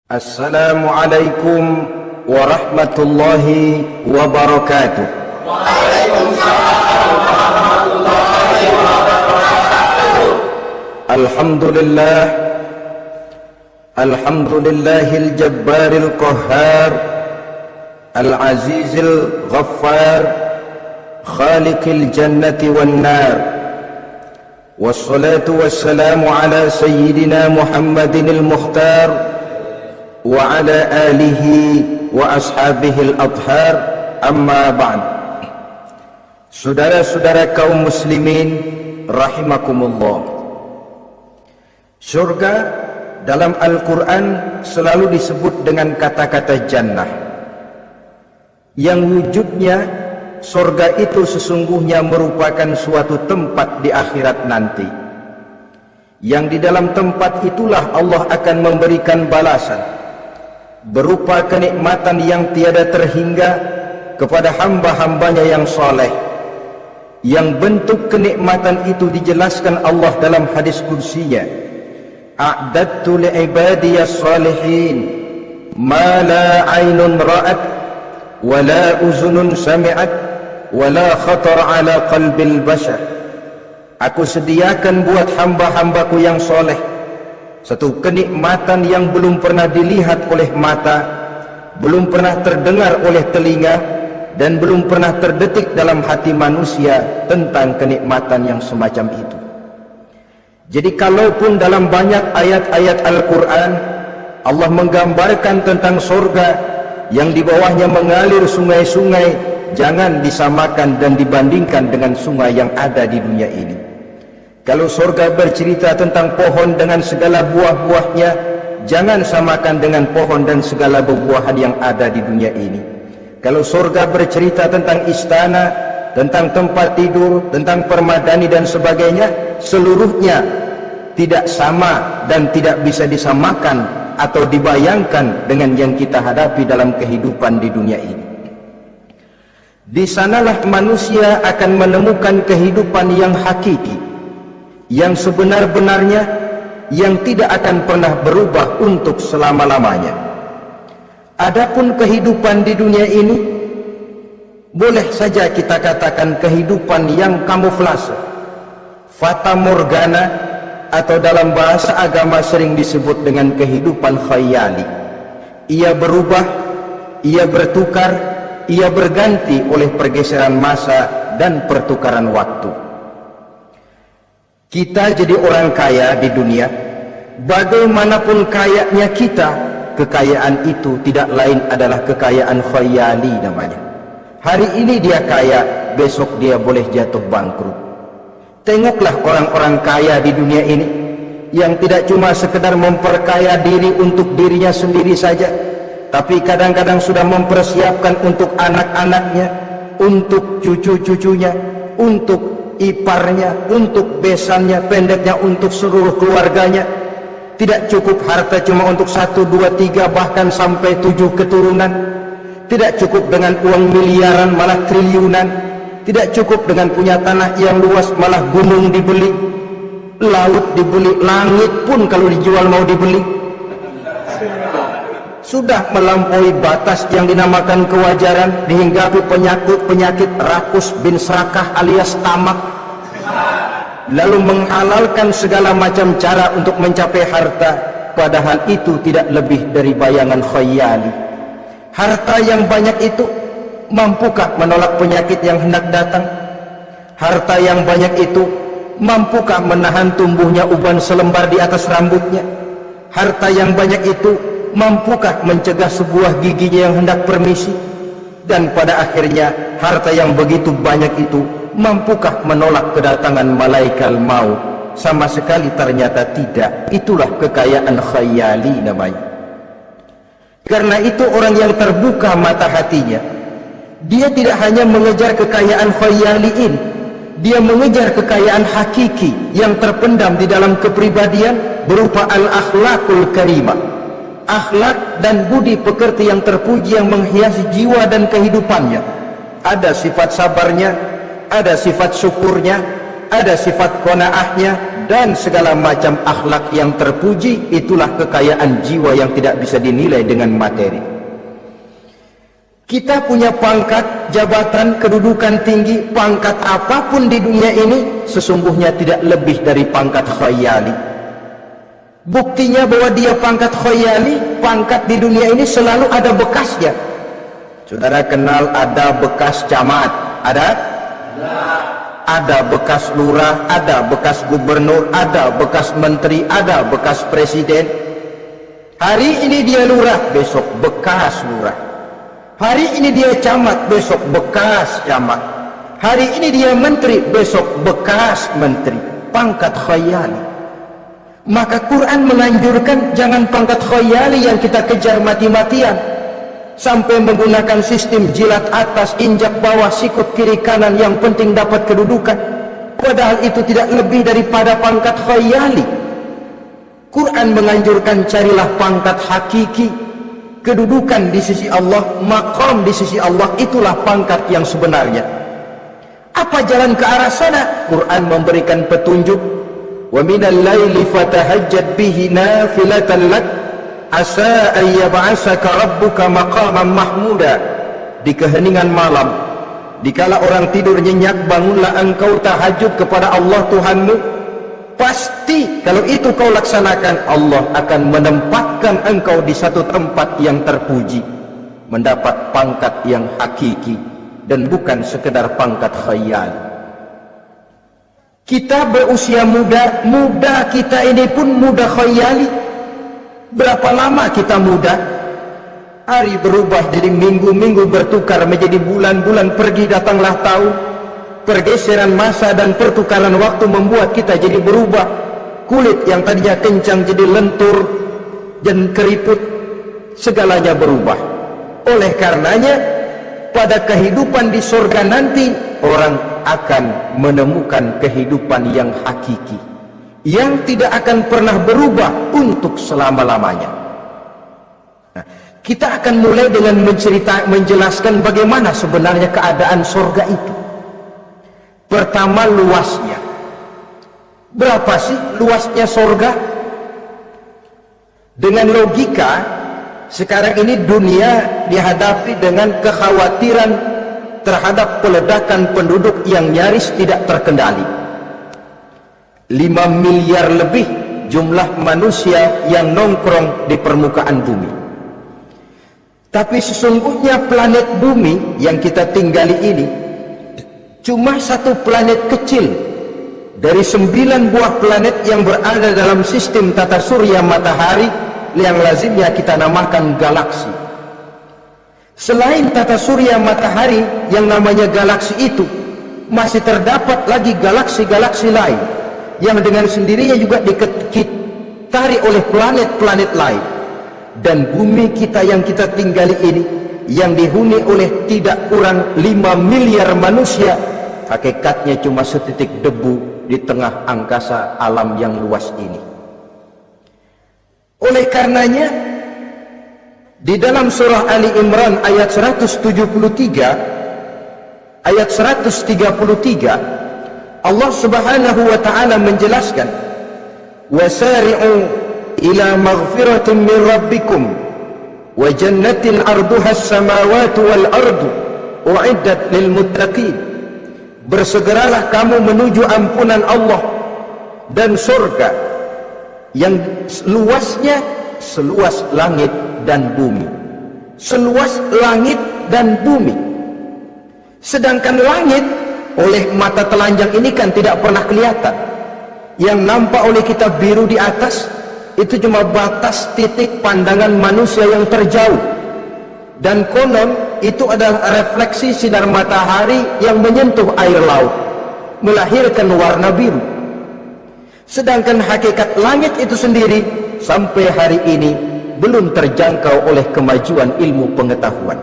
Assalamualaikum warahmatullahi wabarakatuh. Waalaikumsalam warahmatullahi wabarakatuh. Alhamdulillah, alhamdulillahil jabbaril qahhar, al-azizil ghaffar, khaliqil jannati wan nar. Wassalatu wassalamu ala sayyidina Muhammadinil mukhtar wa ala alihi wa ashabihil adhar, amma ba'd. Saudara-saudara kaum muslimin rahimakumullah, surga dalam Al-Quran selalu disebut dengan kata-kata jannah, yang wujudnya surga itu sesungguhnya merupakan suatu tempat di akhirat nanti, yang di dalam tempat itulah Allah akan memberikan balasan berupa kenikmatan yang tiada terhingga kepada hamba-hambanya yang soleh, yang bentuk kenikmatan itu dijelaskan Allah dalam hadis kursinya, a'dadtu li'ibadiyas salihin ma la aynun ra'at wa la uzunun sami'at wa la khatar ala qalbil bashar. Aku sediakan buat hamba-hambaku yang soleh satu kenikmatan yang belum pernah dilihat oleh mata, belum pernah terdengar oleh telinga, dan belum pernah terdetik dalam hati manusia tentang kenikmatan yang semacam itu. Jadi kalaupun dalam banyak ayat-ayat Al-Quran Allah menggambarkan tentang surga yang di bawahnya mengalir sungai-sungai, jangan disamakan dan dibandingkan dengan sungai yang ada di dunia ini. Kalau surga bercerita tentang pohon dengan segala buah-buahnya, jangan samakan dengan pohon dan segala buah-buahan yang ada di dunia ini. Kalau surga bercerita tentang istana, tentang tempat tidur, tentang permadani dan sebagainya, seluruhnya tidak sama dan tidak bisa disamakan atau dibayangkan dengan yang kita hadapi dalam kehidupan di dunia ini. Di sanalah manusia akan menemukan kehidupan yang hakiki, yang sebenar-benarnya, yang tidak akan pernah berubah untuk selama-lamanya. Adapun kehidupan di dunia ini, boleh saja kita katakan kehidupan yang kamuflase, fata morgana, atau dalam bahasa agama sering disebut dengan kehidupan khayali. Ia berubah, ia bertukar, ia berganti oleh pergeseran masa dan pertukaran waktu. Kita jadi orang kaya di dunia, bagaimanapun kayanya kita, kekayaan itu tidak lain adalah kekayaan khayali namanya. Hari ini dia kaya, besok dia boleh jatuh bangkrut. Tengoklah orang-orang kaya di dunia ini, yang tidak cuma sekedar memperkaya diri untuk dirinya sendiri saja, tapi kadang-kadang sudah mempersiapkan untuk anak-anaknya, untuk cucu-cucunya, untuk iparnya, untuk besannya, pendeknya untuk seluruh keluarganya. Tidak cukup harta cuma untuk 1, 2, 3 bahkan sampai 7 keturunan. Tidak cukup dengan uang miliaran malah triliunan. Tidak cukup dengan punya tanah yang luas malah gunung dibeli, laut dibeli, langit pun kalau dijual mau dibeli. Sudah melampaui batas yang dinamakan kewajaran, dihinggapi penyakit rakus bin serakah alias tamak, lalu menghalalkan segala macam cara untuk mencapai harta, padahal itu tidak lebih dari bayangan khayali. Harta yang banyak itu mampukah menolak penyakit yang hendak datang? Harta yang banyak itu mampukah menahan tumbuhnya uban selembar di atas rambutnya? Harta yang banyak itu mampukah mencegah sebuah giginya yang hendak permisi? Dan pada akhirnya harta yang begitu banyak itu mampukah menolak kedatangan malaikat maut? Sama sekali ternyata tidak. Itulah kekayaan khayali namanya. Karena itu orang yang terbuka mata hatinya, dia tidak hanya mengejar kekayaan khayali ini, dia mengejar kekayaan hakiki yang terpendam di dalam kepribadian berupa al-akhlaqul karimah, akhlak dan budi pekerti yang terpuji yang menghiasi jiwa dan kehidupannya. Ada sifat sabarnya, ada sifat syukurnya, ada sifat qanaahnya, dan segala macam akhlak yang terpuji. Itulah kekayaan jiwa yang tidak bisa dinilai dengan materi. Kita punya pangkat, jabatan, kedudukan tinggi, pangkat apapun di dunia ini sesungguhnya tidak lebih dari pangkat khayali. Buktinya bahwa dia pangkat khayali, pangkat di dunia ini selalu ada bekasnya. Saudara kenal ada bekas camat? Ada? Ada bekas lurah, ada bekas gubernur, ada bekas menteri, ada bekas presiden. Hari ini dia lurah, besok bekas lurah. Hari ini dia camat, besok bekas camat. Hari ini dia menteri, besok bekas menteri. Pangkat khayali. Maka Quran menganjurkan jangan pangkat khayali yang kita kejar mati-matian, sampai menggunakan sistem jilat atas, injak bawah, sikut kiri kanan, yang penting dapat kedudukan. Padahal itu tidak lebih daripada pangkat khayali. Quran menganjurkan carilah pangkat hakiki, kedudukan di sisi Allah, maqam di sisi Allah. Itulah pangkat yang sebenarnya. Apa jalan ke arah sana? Quran memberikan petunjuk. Wa minal laili fatahajjad bihi nafilatan lak asa an yab'asaka rabbuka maqaman mahmuda. Di keheningan malam, dikala orang tidur nyenyak, bangunlah engkau tahajud kepada Allah Tuhanmu. Pasti kalau itu kau laksanakan, Allah akan menempatkan engkau di satu tempat yang terpuji, mendapat pangkat yang hakiki dan bukan sekedar pangkat khayal. Kita berusia muda, muda kita ini pun muda khayali. Berapa lama kita muda? Hari berubah jadi minggu, minggu bertukar menjadi bulan, bulan pergi datanglah tahun. Pergeseran masa dan pertukaran waktu membuat kita jadi berubah. Kulit yang tadinya kencang jadi lentur dan keriput, segalanya berubah. Oleh karenanya, pada kehidupan di surga nanti, orang akan menemukan kehidupan yang hakiki, yang tidak akan pernah berubah untuk selama-lamanya. Nah, kita akan mulai dengan menjelaskan bagaimana sebenarnya keadaan surga itu. Pertama, luasnya. Berapa sih luasnya surga? Dengan logika, sekarang ini dunia dihadapi dengan kekhawatiran terhadap peledakan penduduk yang nyaris tidak terkendali. 5 miliar lebih jumlah manusia yang nongkrong di permukaan bumi. Tapi sesungguhnya planet bumi yang kita tinggali ini cuma satu planet kecil dari 9 buah planet yang berada dalam sistem tata surya matahari yang lazimnya kita namakan galaksi. Selain tata surya matahari yang namanya galaksi itu, masih terdapat lagi galaksi-galaksi lain yang dengan sendirinya juga dikitari oleh planet-planet lain. Dan bumi kita yang kita tinggali ini, yang dihuni oleh tidak kurang 5 miliar manusia, hakikatnya cuma setitik debu di tengah angkasa alam yang luas ini. Oleh karenanya, di dalam surah Ali Imran ayat 173, ayat 133, Allah Subhanahu wa taala menjelaskan, wasari'u ila maghfiratin min rabbikum wa jannatin 'arduha as-samawati wal ardu u'iddat lil muttaqin. Bersegeralah kamu menuju ampunan Allah dan surga yang luasnya seluas langit dan bumi. Seluas langit dan bumi. Sedangkan langit oleh mata telanjang ini kan tidak pernah kelihatan. Yang nampak oleh kita biru di atas itu cuma batas titik pandangan manusia yang terjauh. Dan konon itu adalah refleksi sinar matahari yang menyentuh air laut, melahirkan warna biru. Sedangkan hakikat langit itu sendiri sampai hari ini belum terjangkau oleh kemajuan ilmu pengetahuan.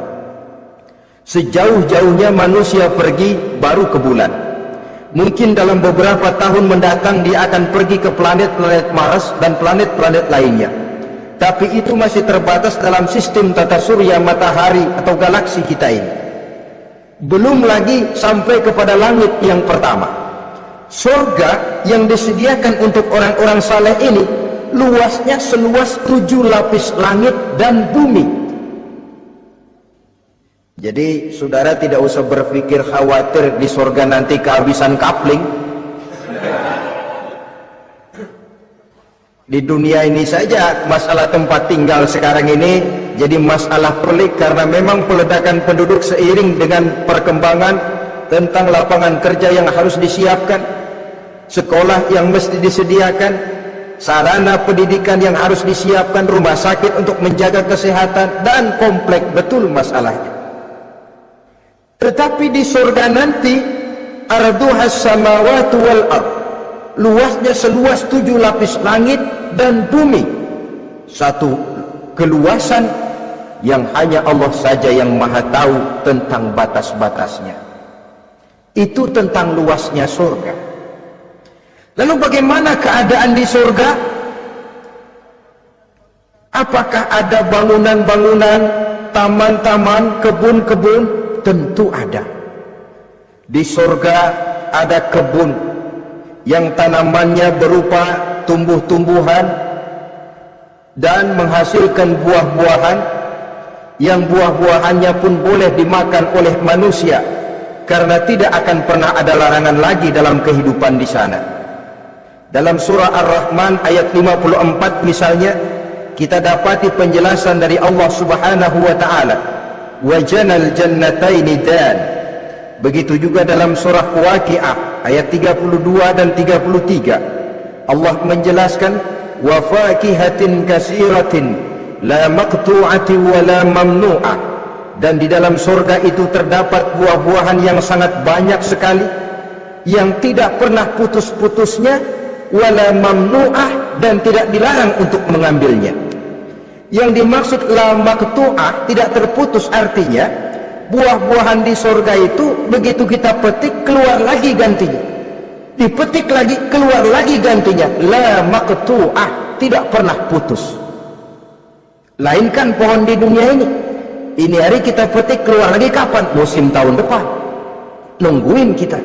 Sejauh-jauhnya manusia pergi baru ke bulan. Mungkin dalam beberapa tahun mendatang dia akan pergi ke planet-planet Mars dan planet-planet lainnya. Tapi itu masih terbatas dalam sistem tata surya matahari atau galaksi kita ini. Belum lagi sampai kepada langit yang pertama. surga yang disediakan untuk orang-orang saleh ini luasnya seluas 7 lapis langit dan bumi. Jadi saudara tidak usah berpikir khawatir di surga nanti kehabisan kapling. Di dunia ini saja masalah tempat tinggal sekarang ini jadi masalah pelik, karena memang peledakan penduduk seiring dengan perkembangan tentang lapangan kerja yang harus disiapkan, sekolah yang mesti disediakan, sarana pendidikan yang harus disiapkan, rumah sakit untuk menjaga kesehatan, dan kompleks betul masalahnya. Tetapi di surga nanti arduhas samawati wal ard, luasnya seluas 7 lapis langit dan bumi, satu keluasan yang hanya Allah saja yang maha tahu tentang batas-batasnya. Itu tentang luasnya surga. Lalu bagaimana keadaan di surga? Apakah ada bangunan-bangunan, taman-taman, kebun-kebun? Tentu ada. Di surga ada kebun yang tanamannya berupa tumbuh-tumbuhan dan menghasilkan buah-buahan, yang buah-buahannya pun boleh dimakan oleh manusia, karena tidak akan pernah ada larangan lagi dalam kehidupan di sana. Dalam surah Ar-Rahman ayat 54 misalnya, kita dapati penjelasan dari Allah Subhanahu wa taala, wa janal jannataini dan. Begitu juga dalam surah Waqiah ayat 32 dan 33, Allah menjelaskan wa fakihatin kasiratin la maqtu'ati wa la mamnu'ah, dan di dalam surga itu terdapat buah-buahan yang sangat banyak sekali yang tidak pernah putus-putusnya, wala mamnu'ah, dan tidak dilarang untuk mengambilnya. Yang dimaksud la maqtu'ah, tidak terputus, artinya buah-buahan di surga itu begitu kita petik keluar lagi gantinya, dipetik lagi keluar lagi gantinya, la maqtu'ah, tidak pernah putus. Lainkan pohon di dunia ini hari kita petik keluar lagi kapan? Musim tahun depan, nungguin kita.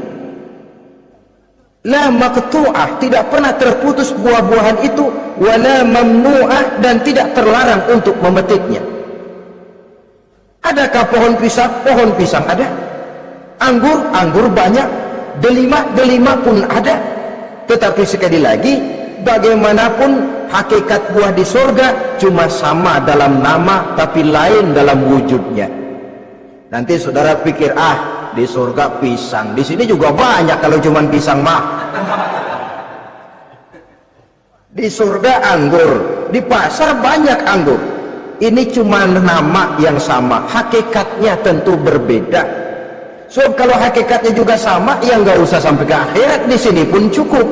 La maqtu'ah, tidak pernah terputus buah-buahan itu, wala mamnu'ah, dan tidak terlarang untuk memetiknya. Adakah pohon pisang? Pohon pisang ada. Anggur banyak. Delima pun ada. Tetapi sekali lagi, bagaimanapun hakikat buah di surga cuma sama dalam nama tapi lain dalam wujudnya. Nanti saudara pikir, di surga pisang, di sini juga banyak kalau cuma pisang mah. Di surga anggur, di pasar banyak anggur. Ini cuma nama yang sama, hakikatnya tentu berbeda. So kalau hakikatnya juga sama, ya nggak usah sampai ke akhirat, di sini pun cukup.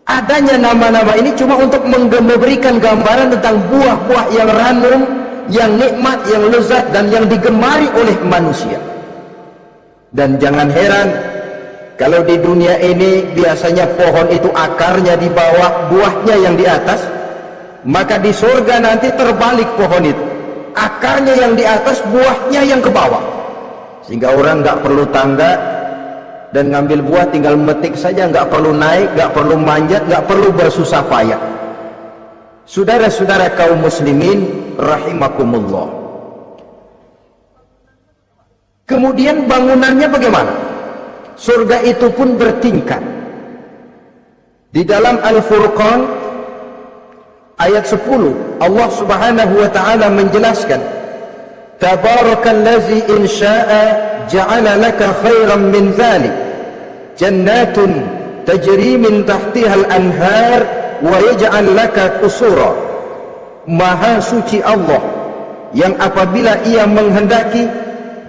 Adanya nama-nama ini cuma untuk memberikan gambaran tentang buah-buah yang ranum, yang nikmat, yang lezat, dan yang digemari oleh manusia. Dan jangan heran kalau di dunia ini biasanya pohon itu akarnya di bawah, buahnya yang di atas. Maka di surga nanti terbalik pohon itu, akarnya yang di atas, buahnya yang ke bawah, sehingga orang nggak perlu tangga dan ngambil buah, tinggal metik saja, nggak perlu naik, nggak perlu manjat, nggak perlu bersusah payah. Saudara-saudara kaum muslimin rahimakumullah, kemudian bangunannya bagaimana? Surga itu pun bertingkat. Di dalam Al-Furqan ayat 10, Allah Subhanahu wa taala menjelaskan, tabarakallazi in syaa'a ja'ala laka khairan min dzalik jannatun tajri min tahtiha al-anhar wa yaj'al laka qusura. Maha suci Allah yang apabila ia menghendaki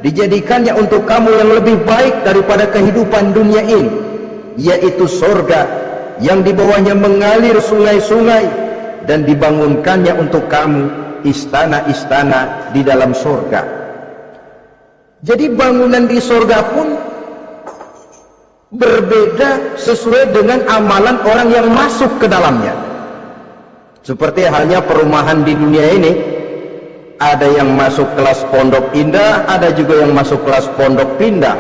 dijadikannya untuk kamu yang lebih baik daripada kehidupan dunia ini, yaitu surga yang di bawahnya mengalir sungai-sungai, dan dibangunkannya untuk kamu istana-istana di dalam surga. Jadi bangunan di surga pun berbeda sesuai dengan amalan orang yang masuk ke dalamnya. Seperti halnya perumahan di dunia ini, ada yang masuk kelas pondok indah, ada juga yang masuk kelas pondok pindah.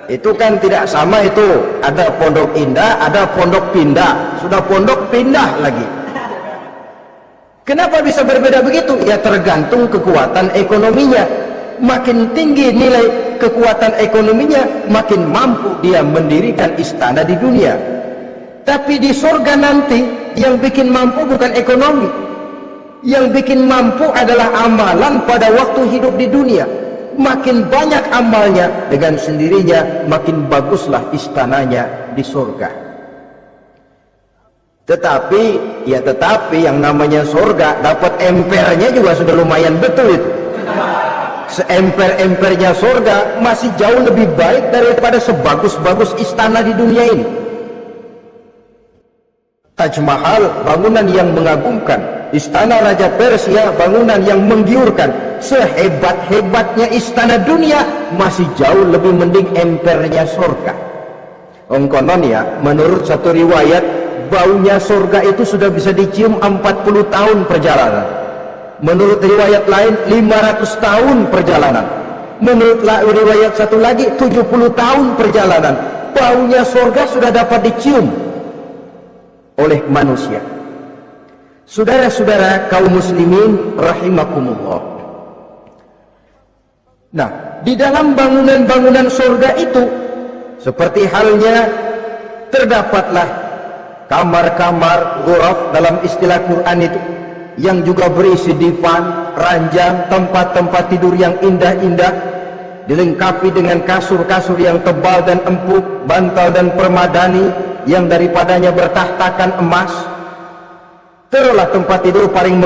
Itu kan tidak sama itu. Ada pondok indah, ada pondok pindah. Sudah pondok pindah lagi. Kenapa bisa berbeda begitu? Ya tergantung kekuatan ekonominya. Makin tinggi nilai kekuatan ekonominya, makin mampu dia mendirikan istana di dunia. Tapi di surga nanti, yang bikin mampu bukan ekonomi. Yang bikin mampu adalah amalan pada waktu hidup di dunia. Makin banyak amalnya, dengan sendirinya makin baguslah istananya di surga. Tetapi yang namanya surga dapat empernya juga sudah lumayan betul itu. Seemper-empernya surga masih jauh lebih baik daripada sebagus-bagus istana di dunia ini. Taj Mahal, bangunan yang mengagumkan. Istana Raja Persia, bangunan yang menggiurkan. Sehebat-hebatnya istana dunia, masih jauh lebih mending empernya surga. Konon ya, menurut satu riwayat, baunya surga itu sudah bisa dicium 40 tahun perjalanan. Menurut riwayat lain 500 tahun perjalanan. Menurut riwayat satu lagi 70 tahun perjalanan. Baunya surga sudah dapat dicium oleh manusia. Saudara-saudara kaum muslimin rahimakumullah. Nah, di dalam bangunan-bangunan surga itu, seperti halnya terdapatlah kamar-kamar ghuraf dalam istilah Quran itu, yang juga berisi divan, ranjang, tempat-tempat tidur yang indah-indah, dilengkapi dengan kasur-kasur yang tebal dan empuk, bantal dan permadani yang daripadanya bertahtakan emas. Terulah tempat tidur paling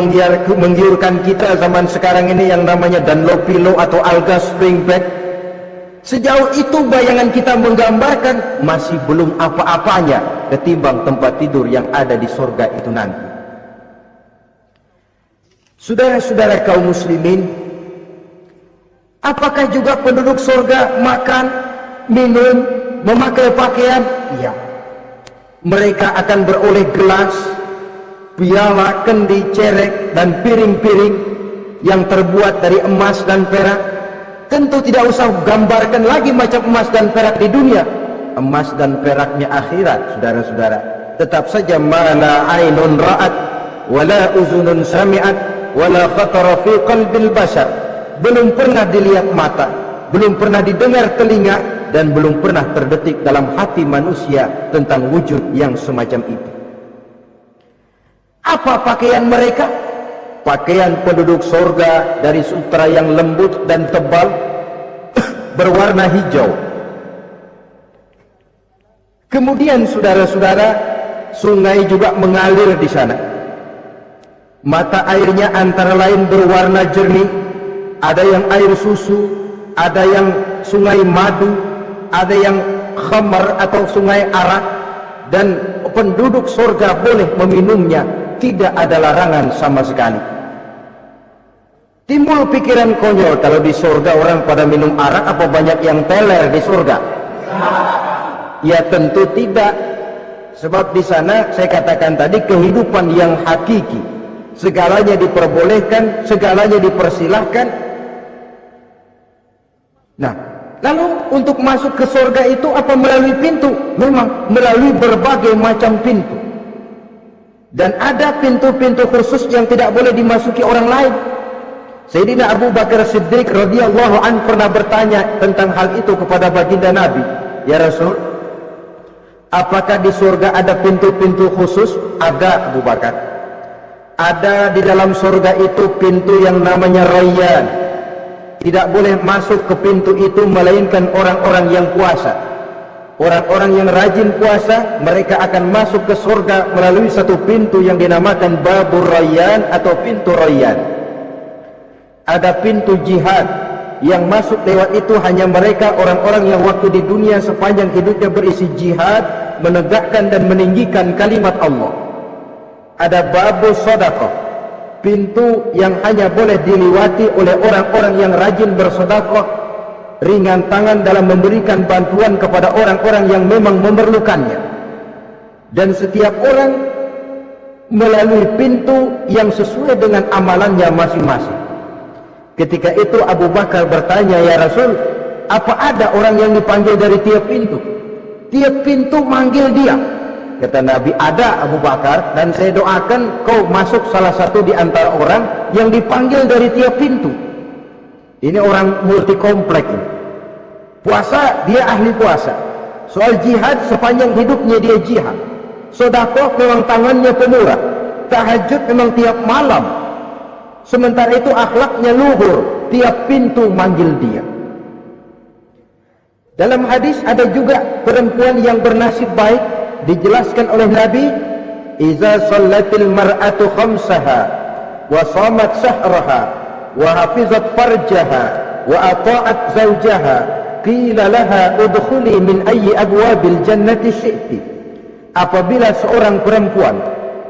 menggiurkan kita zaman sekarang ini yang namanya Dunlopillow atau Alga Spring Bed. Sejauh itu bayangan kita menggambarkan masih belum apa-apanya ketimbang tempat tidur yang ada di surga itu nanti. Saudara-saudara kaum muslimin, apakah juga penduduk surga makan, minum, memakai pakaian? Iya. Mereka akan beroleh gelas, piala, kendi, cerek, dan piring-piring yang terbuat dari emas dan perak. Tentu tidak usah gambarkan lagi macam emas dan perak di dunia. Emas dan peraknya akhirat, saudara-saudara. Tetap saja mala ainun ra'at, wala uzunun sami'at, wala khatara fi qalbil bashar. Belum pernah dilihat mata, belum pernah didengar telinga, dan belum pernah terdetik dalam hati manusia tentang wujud yang semacam itu. Apa pakaian mereka? Pakaian penduduk sorga dari sutra yang lembut dan tebal berwarna hijau. Kemudian saudara-saudara, sungai juga mengalir di sana. Mata airnya antara lain berwarna jernih. Ada yang air susu, ada yang sungai madu, ada yang khamar atau sungai arak, dan penduduk surga boleh meminumnya. Tidak ada larangan sama sekali. Timbul pikiran konyol, kalau di surga orang pada minum arak, apa banyak yang teler di surga? Ya tentu tidak. Sebab di sana saya katakan tadi kehidupan yang hakiki. Segalanya diperbolehkan, segalanya dipersilahkan. Nah, lalu untuk masuk ke surga itu apa melalui pintu? Memang melalui berbagai macam pintu. Dan ada pintu-pintu khusus yang tidak boleh dimasuki orang lain. Sayyidina Abu Bakar Siddiq radhiyallahu an pernah bertanya tentang hal itu kepada baginda Nabi. Ya Rasul, apakah di surga ada pintu-pintu khusus? Ada, Abu Bakar. Ada di dalam surga itu pintu yang namanya Rayyan. Tidak boleh masuk ke pintu itu melainkan orang-orang yang puasa. Orang-orang yang rajin puasa, mereka akan masuk ke surga melalui satu pintu yang dinamakan Babur Rayyan atau pintu Rayyan. Ada pintu jihad, yang masuk lewat itu hanya mereka orang-orang yang waktu di dunia sepanjang hidupnya berisi jihad, menegakkan dan meninggikan kalimat Allah. Ada Babur Sedekah, pintu yang hanya boleh dilewati oleh orang-orang yang rajin bersedekah, ringan tangan dalam memberikan bantuan kepada orang-orang yang memang memerlukannya. Dan setiap orang melalui pintu yang sesuai dengan amalannya masing-masing. Ketika itu Abu Bakar bertanya, ya Rasul, apa ada orang yang dipanggil dari tiap pintu? Tiap pintu manggil dia. Kata Nabi, ada Abu Bakar, dan saya doakan kau masuk salah satu di antara orang yang dipanggil dari tiap pintu. Ini orang multi komplek. Puasa, dia ahli puasa. Soal jihad, sepanjang hidupnya dia jihad. Sedekah memang tangannya pemurah. Tahajud memang tiap malam. Sementara itu akhlaknya luhur, tiap pintu manggil dia. Dalam hadis ada juga perempuan yang bernasib baik, dijelaskan oleh Nabi, iza sallatil mar'atu khamsaha wa shamat shahraha wa hafizat farjaha wa ata'at zawjaha qila laha udkhuli min ayyi abwabil jannati syi'ti. Apabila seorang perempuan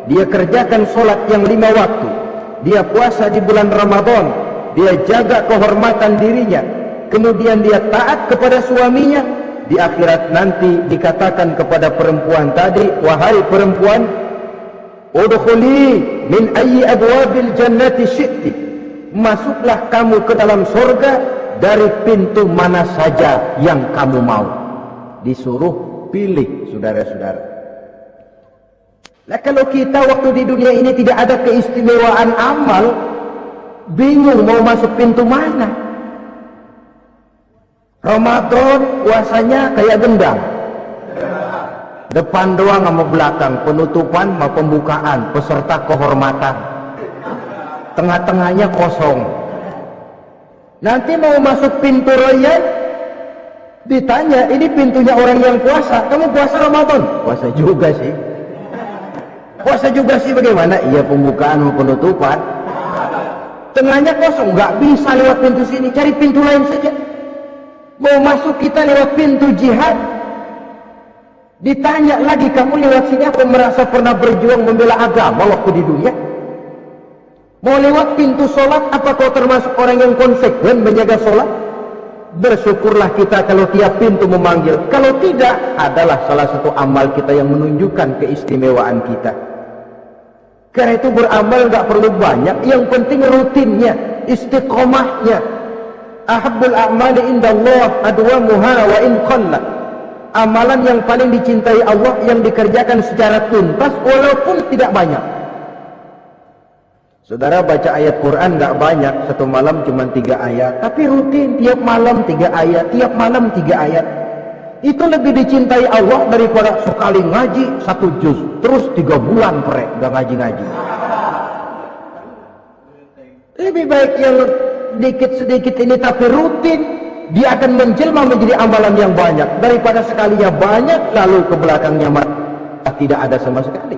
dia kerjakan solat yang 5 waktu, dia puasa di bulan Ramadan, dia jaga kehormatan dirinya, kemudian dia taat kepada suaminya, di akhirat nanti dikatakan kepada perempuan tadi, wahai perempuan, udkhuli min ayyi abwabil jannati syi'ti, masuklah kamu ke dalam surga dari pintu mana saja yang kamu mau. Disuruh pilih, saudara-saudara. Nah, kalau kita waktu di dunia ini tidak ada keistimewaan amal, bingung mau masuk pintu mana. Ramadan puasanya kayak gendang, depan doang sama belakang, penutupan sama pembukaan, peserta kehormatan, tengah-tengahnya kosong. Nanti mau masuk pintu royan, ditanya, ini pintunya orang yang puasa, kamu puasa Ramadan? Puasa juga sih. Puasa juga sih bagaimana? Iya, pembukaan sama penutupan. Tengahnya kosong, nggak bisa lewat pintu sini, cari pintu lain saja. Mau masuk kita lewat pintu jihad, ditanya lagi, kamu lewat sini apa merasa pernah berjuang membela agama waktu di dunia? Mau lewat pintu sholat, apa kau termasuk orang yang konsekuen menjaga sholat? Bersyukurlah kita kalau tiap pintu memanggil. Kalau tidak, adalah salah satu amal kita yang menunjukkan keistimewaan kita. Karena itu beramal nggak perlu banyak, yang penting rutinnya, istiqomahnya. Ahabbul a'mali indallah adwamuha wa in qalla. Amalan yang paling dicintai Allah yang dikerjakan secara tuntas walaupun tidak banyak. Saudara baca ayat Quran nggak banyak, satu malam cuma 3 ayat, tapi rutin tiap malam 3 ayat, tiap malam 3 ayat. Itu lebih dicintai Allah daripada sekali ngaji 1 juz, terus 3 bulan prek gak ngaji-ngaji. Lebih baik yang sedikit-sedikit ini tapi rutin, dia akan menjelma menjadi amalan yang banyak daripada sekalinya banyak lalu ke belakangnya tidak ada sama sekali.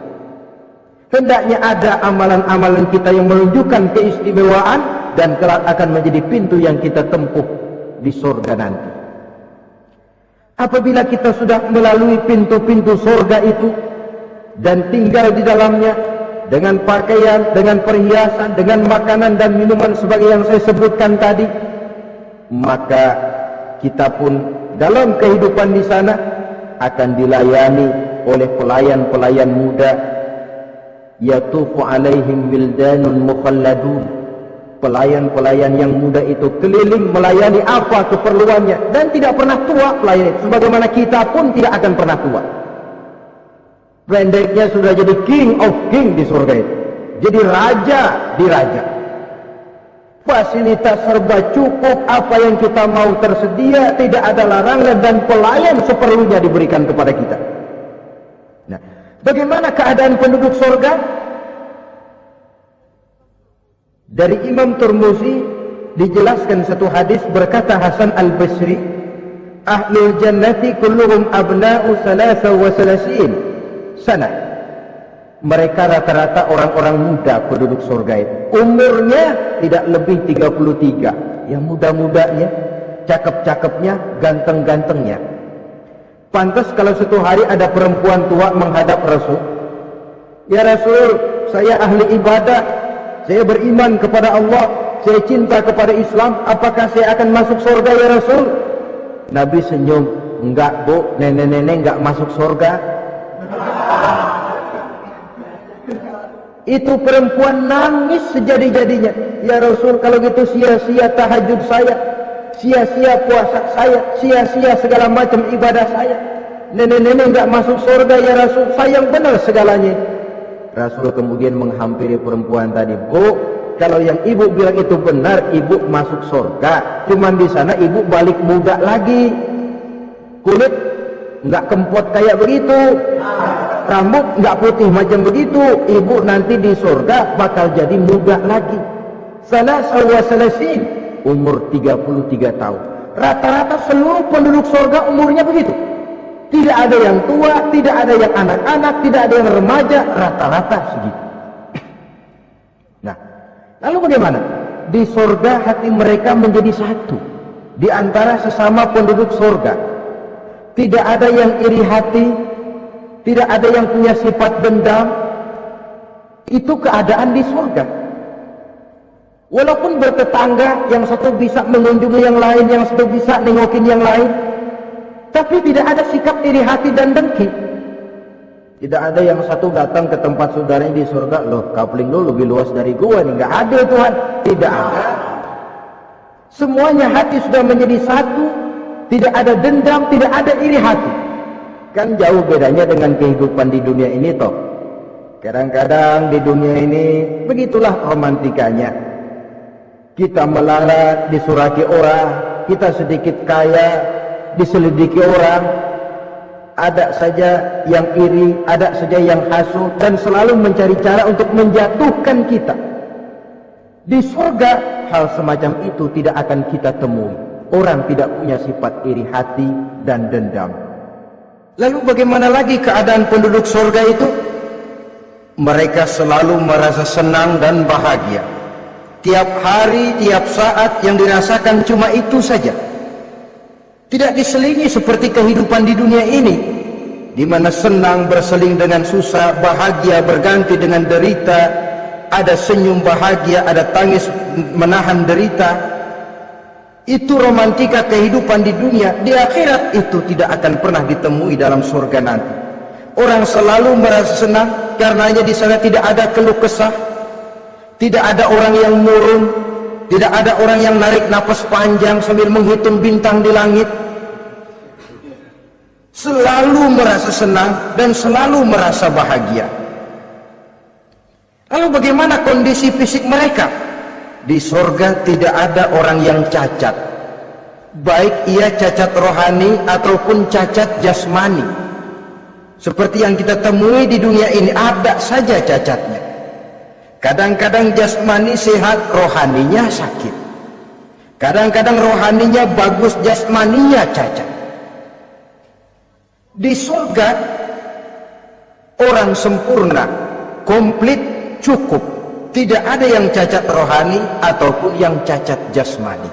Hendaknya ada amalan-amalan kita yang menunjukkan keistimewaan dan kelak akan menjadi pintu yang kita tempuh di surga nanti. Apabila kita sudah melalui pintu-pintu surga itu dan tinggal di dalamnya dengan pakaian, dengan perhiasan, dengan makanan dan minuman sebagai yang saya sebutkan tadi, maka kita pun dalam kehidupan di sana akan dilayani oleh pelayan-pelayan muda, yatufu alaihim wildanun mukhalladun. Pelayan-pelayan yang muda itu keliling melayani apa keperluannya dan tidak pernah tua pelayan itu, sebagaimana kita pun tidak akan pernah tua. Pendeknya sudah jadi king of king di surga itu, jadi raja di raja. Fasilitas serba cukup, apa yang kita mau tersedia, tidak ada larangan dan pelayan seperlunya diberikan kepada kita. Nah, bagaimana keadaan penduduk surga? Dari Imam Tirmizi dijelaskan satu hadis, berkata Hasan Al-Basri, ahlul jannati kulluhum abna'u 33 sana. Mereka rata-rata orang-orang muda penduduk surga itu. Umurnya tidak lebih 33. Yang muda-mudanya, cakep-cakepnya, ganteng-gantengnya. Pantas kalau suatu hari ada perempuan tua menghadap Rasul, ya Rasul, saya ahli ibadah, saya beriman kepada Allah, saya cinta kepada Islam, apakah saya akan masuk surga ya Rasul? Nabi senyum, enggak bu, nenek-nenek enggak masuk surga. Itu perempuan nangis sejadi-jadinya, ya Rasul, kalau gitu sia-sia tahajud sia-sia puasa saya, sia-sia segala macam ibadah saya. Nenek-nenek enggak masuk surga ya Rasul, sayang benar segalanya. Rasul kemudian menghampiri perempuan tadi, Bu, kalau yang ibu bilang itu benar, ibu masuk surga. Cuman di sana ibu balik muda lagi, kulit enggak kempot kayak begitu, rambut enggak putih macam begitu. Ibu nanti di surga bakal jadi muda lagi. Salasin, umur 33 tahun. Rata-rata seluruh penduduk surga umurnya begitu. Tidak ada yang tua, tidak ada yang anak-anak, tidak ada yang remaja, rata-rata segitu. Nah, lalu bagaimana? Di surga hati mereka menjadi satu di antara sesama penduduk surga. Tidak ada yang iri hati, tidak ada yang punya sifat dendam. Itu keadaan di surga. Walaupun bertetangga, yang satu bisa mengunjungi yang lain, yang satu bisa nengokin yang lain, tapi tidak ada sikap iri hati dan dengki. Tidak ada yang satu datang ke tempat saudaranya di surga, loh kapling lu lebih luas dari gua nih. Nggak ada Tuhan, tidak ada. Semuanya hati sudah menjadi satu, tidak ada dendam, tidak ada iri hati. Kan jauh bedanya dengan kehidupan di dunia ini toh. Kadang-kadang di dunia ini begitulah romantikanya. Kita melarat, disuraki orang, kita sedikit kaya, diselidiki orang, ada saja yang iri, ada saja yang hasut, dan selalu mencari cara untuk menjatuhkan kita. Di surga hal semacam itu tidak akan kita temui. Orang tidak punya sifat iri hati dan dendam. Lalu bagaimana lagi keadaan penduduk surga itu? Mereka selalu merasa senang dan bahagia. Tiap hari, tiap saat yang dirasakan cuma itu saja. Tidak diselingi seperti kehidupan di dunia ini, di mana senang berseling dengan susah, bahagia berganti dengan derita, ada senyum bahagia, ada tangis menahan derita. Itu romantika kehidupan di dunia. Di akhirat itu tidak akan pernah ditemui dalam surga nanti. Orang selalu merasa senang karenanya di sana tidak ada keluh kesah, tidak ada orang yang murung, tidak ada orang yang narik napas panjang sambil menghitung bintang di langit. Selalu merasa senang dan selalu merasa bahagia. Lalu bagaimana kondisi fisik mereka? Di surga tidak ada orang yang cacat, baik ia cacat rohani ataupun cacat jasmani. Seperti yang kita temui di dunia ini, ada saja cacatnya. Kadang-kadang jasmani sehat, rohaninya sakit. Kadang-kadang rohaninya bagus, jasmaninya cacat. Di surga orang sempurna, komplit, cukup. Tidak ada yang cacat rohani ataupun yang cacat jasmani.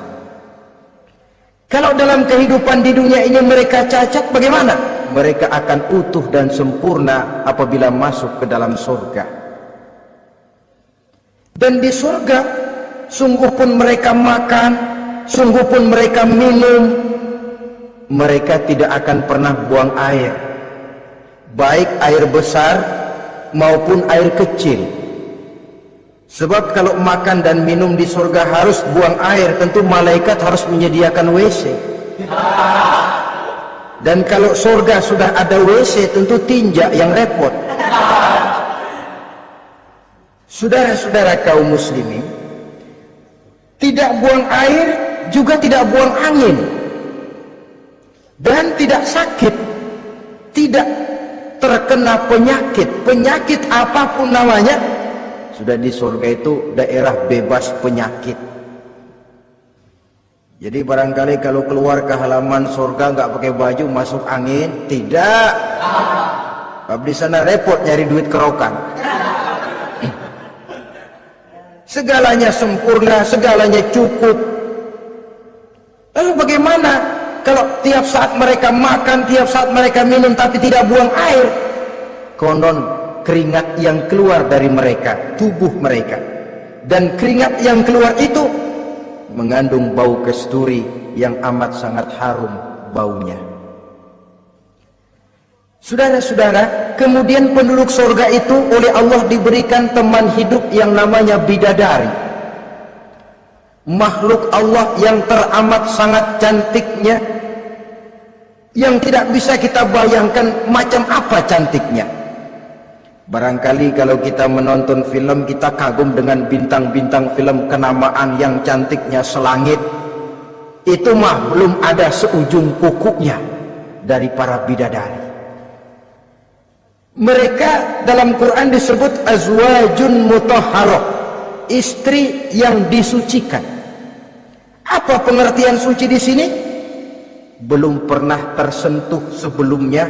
Kalau dalam kehidupan di dunia ini mereka cacat, bagaimana? Mereka akan utuh dan sempurna apabila masuk ke dalam surga. Dan di surga sungguh pun mereka makan, sungguh pun mereka minum, mereka tidak akan pernah buang air, baik air besar maupun air kecil. Sebab kalau makan dan minum di surga harus buang air, tentu malaikat harus menyediakan WC. Dan kalau surga sudah ada WC, tentu tinja yang repot. Saudara-saudara kaum muslimin, tidak buang air juga tidak buang angin, dan tidak sakit, tidak terkena penyakit apapun namanya. Sudah di surga itu daerah bebas penyakit. Jadi barangkali kalau keluar ke halaman surga nggak pakai baju masuk angin, tidak. Kalau di sana repot nyari duit kerokan. Segalanya sempurna, segalanya cukup. Lalu bagaimana kalau tiap saat mereka makan, tiap saat mereka minum tapi tidak buang air? Konon keringat yang keluar dari mereka, tubuh mereka, dan keringat yang keluar itu mengandung bau kasturi yang amat sangat harum baunya. Saudara-saudara, kemudian penduduk surga itu oleh Allah diberikan teman hidup yang namanya bidadari. makhluk Allah yang teramat sangat cantiknya, yang tidak bisa kita bayangkan macam apa cantiknya. Barangkali kalau kita menonton film, kita kagum dengan bintang-bintang film kenamaan yang cantiknya selangit. Itu mah belum ada seujung kukunya dari para bidadari. Mereka dalam Quran disebut azwajun mutahharah, istri yang disucikan. Apa pengertian suci di sini? Belum pernah tersentuh sebelumnya,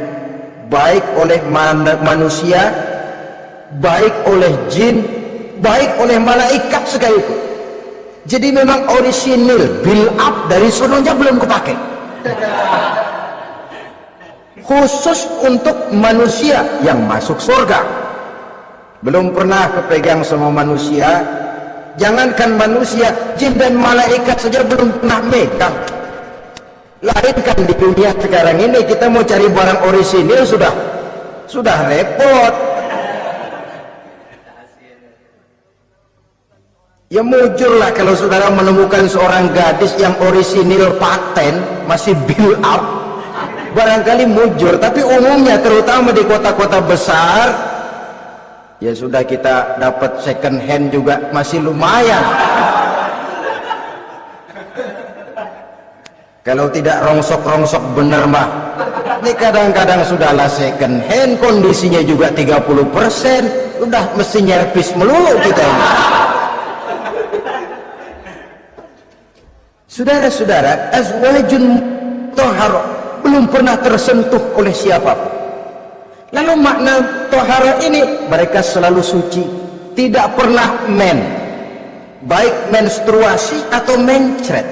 baik oleh manusia, baik oleh jin, baik oleh malaikat sekalipun. Jadi memang orisinil, build up dari sononya belum kepake. Khusus untuk manusia yang masuk surga. Belum pernah kepegang sama manusia. Jangankan manusia, jin dan malaikat saja belum pernah megang. Lain kan di dunia sekarang ini, kita mau cari barang orisinil sudah repot. Ya mujurlah kalau saudara menemukan seorang gadis yang orisinil paten, masih build up, barangkali mujur. Tapi umumnya terutama di kota-kota besar, ya sudah, kita dapat second hand juga masih lumayan. Kalau tidak rongsok-rongsok bener mah, ini kadang-kadang sudahlah second hand, kondisinya juga 30%, udah mesti nyervis melulu kita ini. Saudara-saudara, azwajun mutahharah belum pernah tersentuh oleh siapapun. Lalu makna tohara ini, mereka selalu suci, tidak pernah baik menstruasi atau mencret,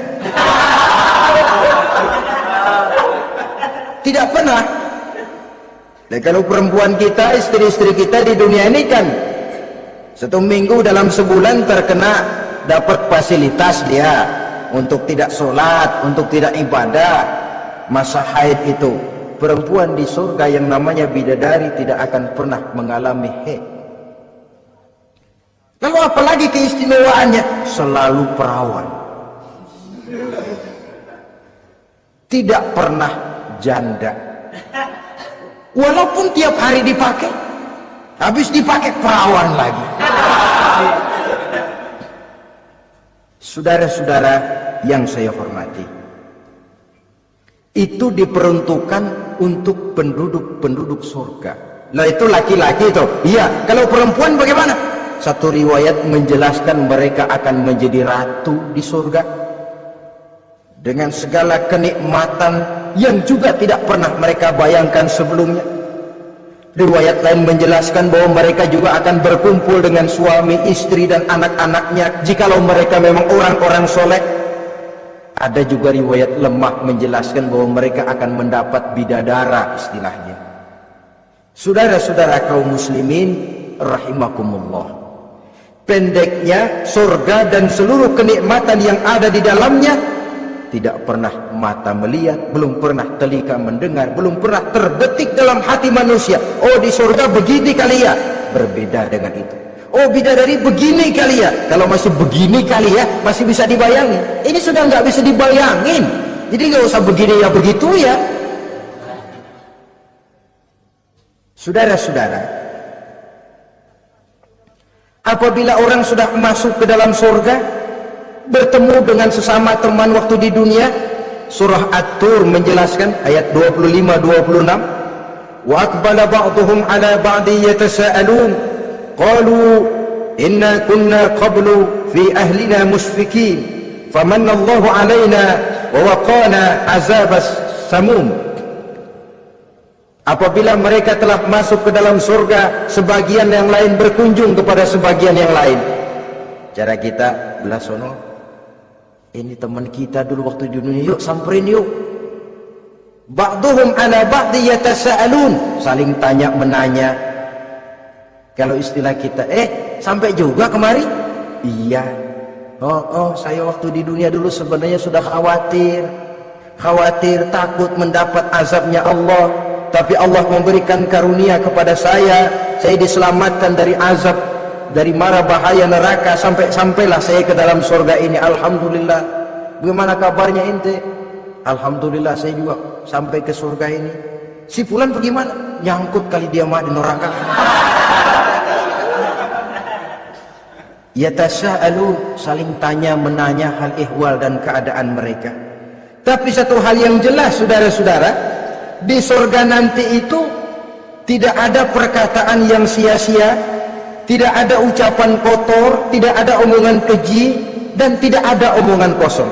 tidak pernah. Dan kalau perempuan kita, istri-istri kita di dunia ini kan 1 minggu dalam sebulan terkena dapat fasilitas dia untuk tidak sholat, untuk tidak ibadah, masa haid itu. Perempuan di surga yang namanya bidadari tidak akan pernah mengalami haid. Lalu apalagi keistimewaannya? Selalu perawan, tidak pernah janda. Walaupun tiap hari dipakai, habis dipakai perawan lagi. Saudara-saudara yang saya hormati, itu diperuntukkan untuk penduduk-penduduk surga. Nah itu laki-laki itu. Iya, kalau perempuan bagaimana? Satu riwayat menjelaskan mereka akan menjadi ratu di surga dengan segala kenikmatan yang juga tidak pernah mereka bayangkan sebelumnya. Riwayat lain menjelaskan bahwa mereka juga akan berkumpul dengan suami, istri dan anak-anaknya jikalau mereka memang orang-orang soleh. Ada juga riwayat lemah menjelaskan bahwa mereka akan mendapat bidadara istilahnya. Saudara-saudara kaum muslimin rahimakumullah, pendeknya surga dan seluruh kenikmatan yang ada di dalamnya tidak pernah mata melihat, belum pernah telinga mendengar, belum pernah terbetik dalam hati manusia. Oh di surga begini kali ya, berbeda dengan itu. Oh bidadari begini kali ya, kalau masih begini kali ya masih bisa dibayangin. Ini sudah nggak bisa dibayangin, jadi nggak usah begini ya begitu ya. Saudara-saudara, apabila orang sudah masuk ke dalam surga, bertemu dengan sesama teman waktu di dunia, surah At-Tur menjelaskan ayat 25-26, wa aqbala ba'duhum ala ba'di yatasaalun qalu inna kunna qablu fi ahlina mushfikin famanna Allahu alaina wa waqana azabas samum. Apabila mereka telah masuk ke dalam surga, sebagian yang lain berkunjung kepada sebagian yang lain. Cara kita belah sono, ini teman kita dulu waktu di dunia, yuk samperin yuk. Ba'duhum ala ba'di yatasaalun, saling tanya menanya. Kalau istilah kita, sampai juga kemari? Iya. Oh, saya waktu di dunia dulu sebenarnya sudah khawatir, takut mendapat azabnya Allah. Tapi Allah memberikan karunia kepada saya diselamatkan dari azab. dari mara bahaya neraka, sampailah saya ke dalam surga ini. Alhamdulillah. Bagaimana kabarnya ente? Alhamdulillah saya juga sampai ke surga ini. Si fulan bagaimana? Nyangkut kali dia mah di neraka. Yatasa'alu, saling tanya menanya hal ihwal dan keadaan mereka. Tapi satu hal yang jelas saudara-saudara, di surga nanti itu tidak ada perkataan yang sia-sia, tidak ada ucapan kotor, tidak ada omongan keji, dan tidak ada omongan kosong.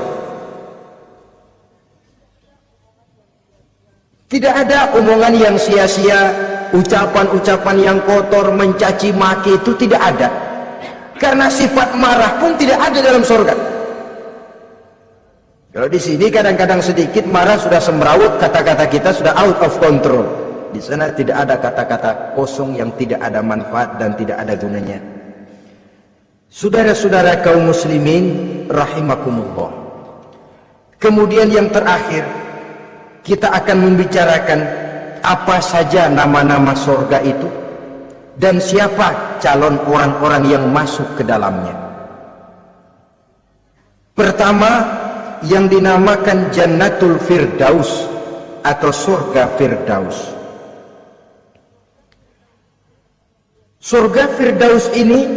Tidak ada omongan yang sia-sia, ucapan-ucapan yang kotor, mencaci maki, itu tidak ada. Karena sifat marah pun tidak ada dalam surga. Kalau di sini kadang-kadang sedikit marah sudah semrawut, kata-kata kita sudah out of control. Di sana tidak ada kata-kata kosong yang tidak ada manfaat dan tidak ada gunanya. Saudara-saudara kaum muslimin rahimakumullah. Kemudian yang terakhir, kita akan membicarakan apa saja nama-nama surga itu dan siapa calon orang-orang yang masuk ke dalamnya. Pertama, yang dinamakan Jannatul Firdaus atau surga Firdaus. Surga Firdaus ini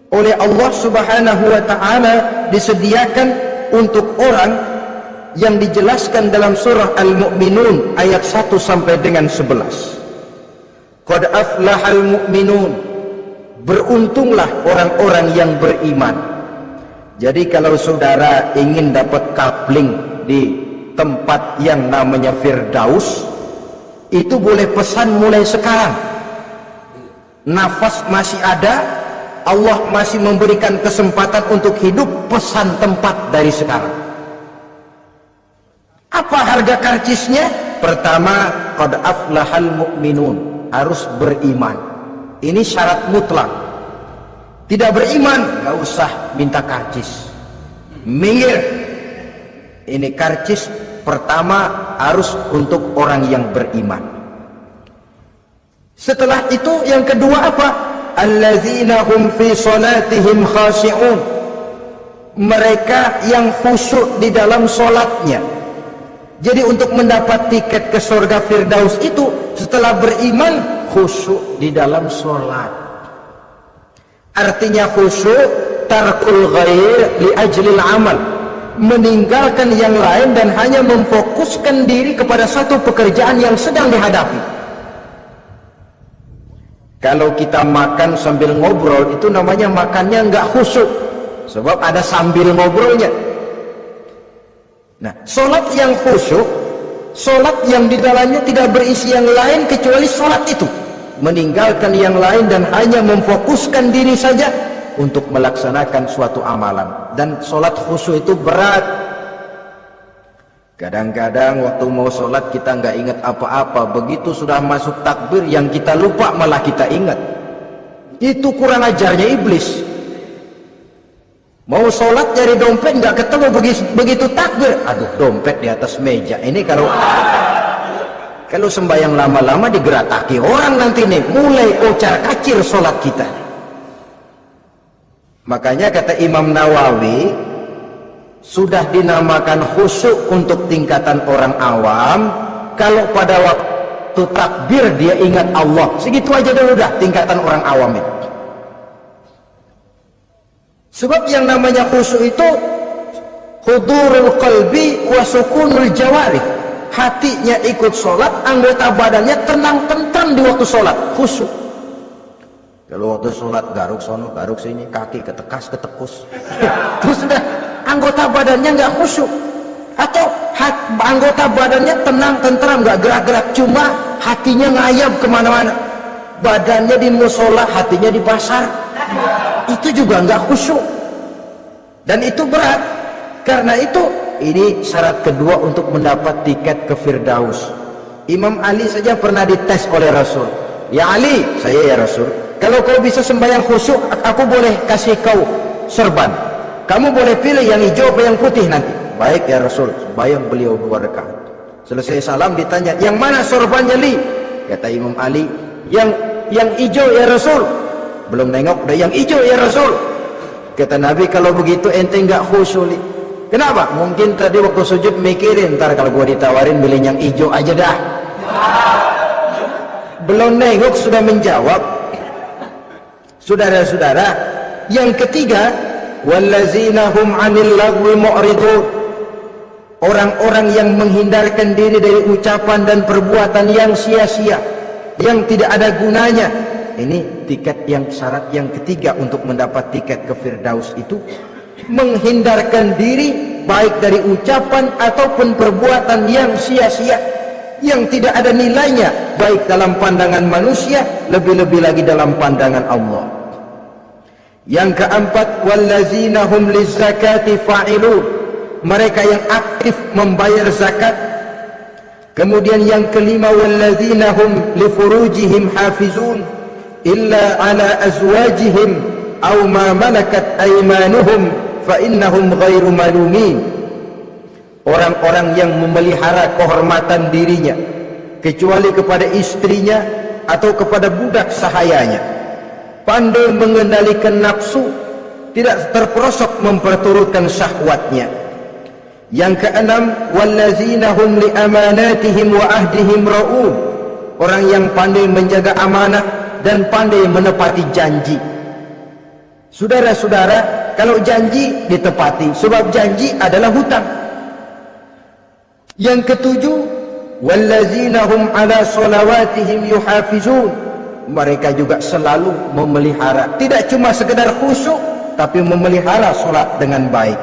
oleh Allah Subhanahu wa taala disediakan untuk orang yang dijelaskan dalam surah Al-Mu'minun ayat 1 sampai dengan 11. Qad aflahal mu'minun, beruntunglah orang-orang yang beriman. Jadi kalau saudara ingin dapat kapling di tempat yang namanya Firdaus, itu boleh pesan mulai sekarang. Nafas masih ada, Allah masih memberikan kesempatan untuk hidup, pesan tempat dari sekarang. Apa harga karcisnya? Pertama, qad aflahal mu'minun, harus beriman. Ini syarat mutlak. Tidak beriman, nggak usah minta karcis. Minggir. Ini karcis pertama harus untuk orang yang beriman. Setelah itu yang kedua apa? Allazina hum fi salatihim khashi'un. Mereka yang khusyuk di dalam solatnya. Jadi untuk mendapat tiket ke surga Firdaus itu setelah beriman khusyuk di dalam solat. Artinya khusyuk tarkul ghair li ajlil amal, meninggalkan yang lain dan hanya memfokuskan diri kepada satu pekerjaan yang sedang dihadapi. Kalau kita makan sambil ngobrol, itu namanya makannya nggak khusyuk, sebab ada sambil ngobrolnya. Nah, solat yang khusyuk, solat yang di dalamnya tidak berisi yang lain kecuali solat itu, meninggalkan yang lain dan hanya memfokuskan diri saja untuk melaksanakan suatu amalan. Dan solat khusyuk itu berat. Kadang-kadang waktu mau sholat kita nggak ingat apa-apa, begitu sudah masuk takbir yang kita lupa malah kita ingat. Itu kurang ajarnya iblis. Mau sholat nyari dompet nggak ketemu, begitu takbir, aduh dompet di atas meja. Ini kalau sembahyang lama-lama digerataki orang nanti nih, mulai ocar kacir sholat kita. Makanya kata Imam Nawawi, sudah dinamakan khusyuk untuk tingkatan orang awam kalau pada waktu takbir dia ingat Allah. Segitu aja dulu dah tingkatan orang awam itu. Sebab yang namanya khusyuk itu hudurul qalbi wa sukunul jawarih. Hatinya ikut sholat, anggota badannya tenang-tentram di waktu sholat, khusyuk. Kalau waktu sholat garuk sono, garuk sini, kaki ketekas, ketekus, terus sudah anggota badannya nggak khusyuk. Atau anggota badannya tenang, tentram, nggak gerak-gerak, cuma hatinya ngayap kemana-mana. Badannya di musola, hatinya di pasar. Itu juga nggak khusyuk. Dan itu berat. Karena itu, ini syarat kedua untuk mendapat tiket ke Firdaus. Imam Ali saja pernah dites oleh Rasul. Ya Ali, saya ya Rasul, kalau kau bisa sembahyang khusyuk, aku boleh kasih kau serban. Kamu boleh pilih yang hijau atau yang putih nanti. Baik ya Rasul, sembahyang beliau 2 rakaat. Selesai salam ditanya, yang mana sorbannya Li? Kata Imam Ali, yang hijau ya Rasul. Belum nengok udah yang hijau ya Rasul. Kata Nabi, kalau begitu ente enggak khusyuk. Kenapa? Mungkin tadi waktu sujud mikirin, ntar kalau gua ditawarin milih yang hijau aja dah. Belum nengok sudah menjawab. Saudara-saudara, yang ketiga, wallazina hum 'anil lagwi mu'ridun. Orang-orang yang menghindarkan diri dari ucapan dan perbuatan yang sia-sia, yang tidak ada gunanya. Ini tiket yang syarat yang ketiga untuk mendapat tiket ke Firdaus itu menghindarkan diri baik dari ucapan ataupun perbuatan yang sia-sia, yang tidak ada nilainya baik dalam pandangan manusia, lebih-lebih lagi dalam pandangan Allah. Yang keempat, wallazina hum lizzakati fa'ilun. Mereka yang aktif membayar zakat. Kemudian yang kelima, wallazina hum lifurujihim hafizun illa ala azwajihim aw ma malakat aymanuhum fa innahum ghairu malumin. Orang-orang yang memelihara kehormatan dirinya kecuali kepada istrinya atau kepada budak sahayanya, pandai mengendalikan nafsu, tidak terperosok memperturutkan syahwatnya. Yang keenam, wallazina hum li amanatihim wa ahdihim ra'un. Orang yang pandai menjaga amanah dan pandai menepati janji. Saudara-saudara, kalau janji ditepati, sebab janji adalah hutang. Yang ketujuh, wallazina hum ala salawatihim yuhafizun. Mereka juga selalu memelihara, tidak cuma sekedar khusyuk, tapi memelihara solat dengan baik.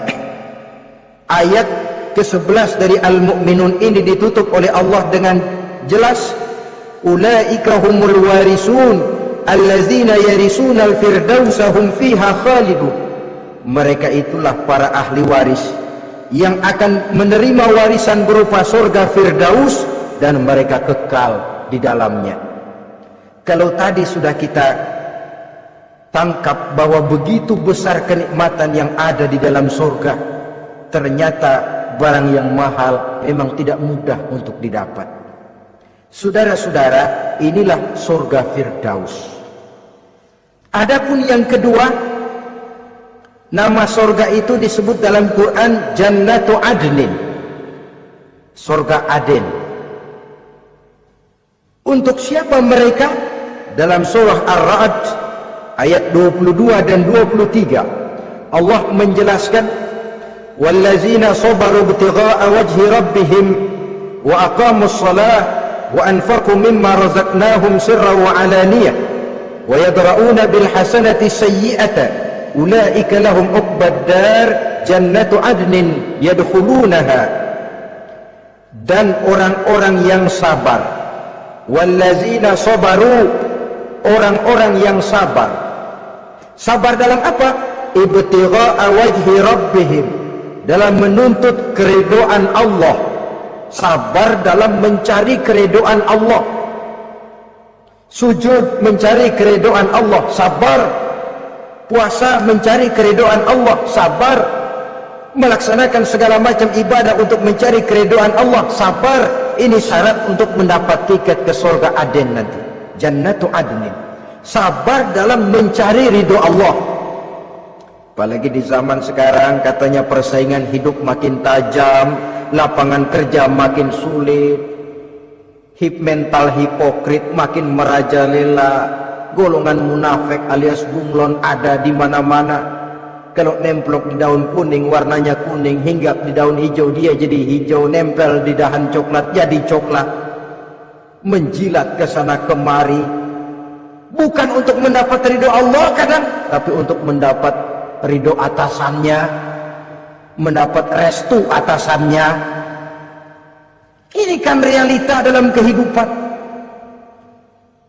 Ayat ke-11 dari Al-Mu'minun ini ditutup oleh Allah dengan jelas, ulaika humul warisun allazina yarisuna al-firdausa hum fiha khalidun. Mereka itulah para ahli waris yang akan menerima warisan berupa surga Firdaus dan mereka kekal di dalamnya. Kalau tadi sudah kita tangkap bahwa begitu besar kenikmatan yang ada di dalam surga, ternyata barang yang mahal memang tidak mudah untuk didapat. Saudara-saudara, inilah surga Firdaus. Adapun yang kedua, nama surga itu disebut dalam Quran Jannatu Adnin, surga Aden. Untuk siapa mereka? Dalam surah Ar-Ra'd ayat 22 dan 23 Allah menjelaskan, wallazina sabaru ibtigha'a wajhi rabbihim wa aqamus shalah wa anfaqu mimma razaqnahum sirran wa alaniyah wa yadra'una bil hasanati sayyi'ata ulaika lahum uqbad dar jannatu adnin yadkhulunaha. Dan orang-orang yang sabar, wallazina sabaru, orang-orang yang sabar. Sabar dalam apa? Ibtigha'a wajhi rabbihim, dalam menuntut keridhaan Allah. Sabar dalam mencari keridhaan Allah. Sujud mencari keridhaan Allah, sabar. Puasa mencari keridhaan Allah, sabar. Melaksanakan segala macam ibadah untuk mencari keridhaan Allah, sabar. Ini syarat untuk mendapat tiket ke surga Aden nanti, Jannatu Adnin. Sabar dalam mencari ridho Allah. Apalagi di zaman sekarang katanya persaingan hidup makin tajam, lapangan kerja makin sulit, mental hipokrit makin merajalela, golongan munafik alias bunglon ada di mana-mana. Kalau nemplok di daun kuning warnanya kuning, hinggap di daun hijau dia jadi hijau, nempel di dahan coklat jadi coklat, menjilat ke sana kemari, bukan untuk mendapat ridho Allah kadang, tapi untuk mendapat ridho atasannya, mendapat restu atasannya. Ini kan realita dalam kehidupan.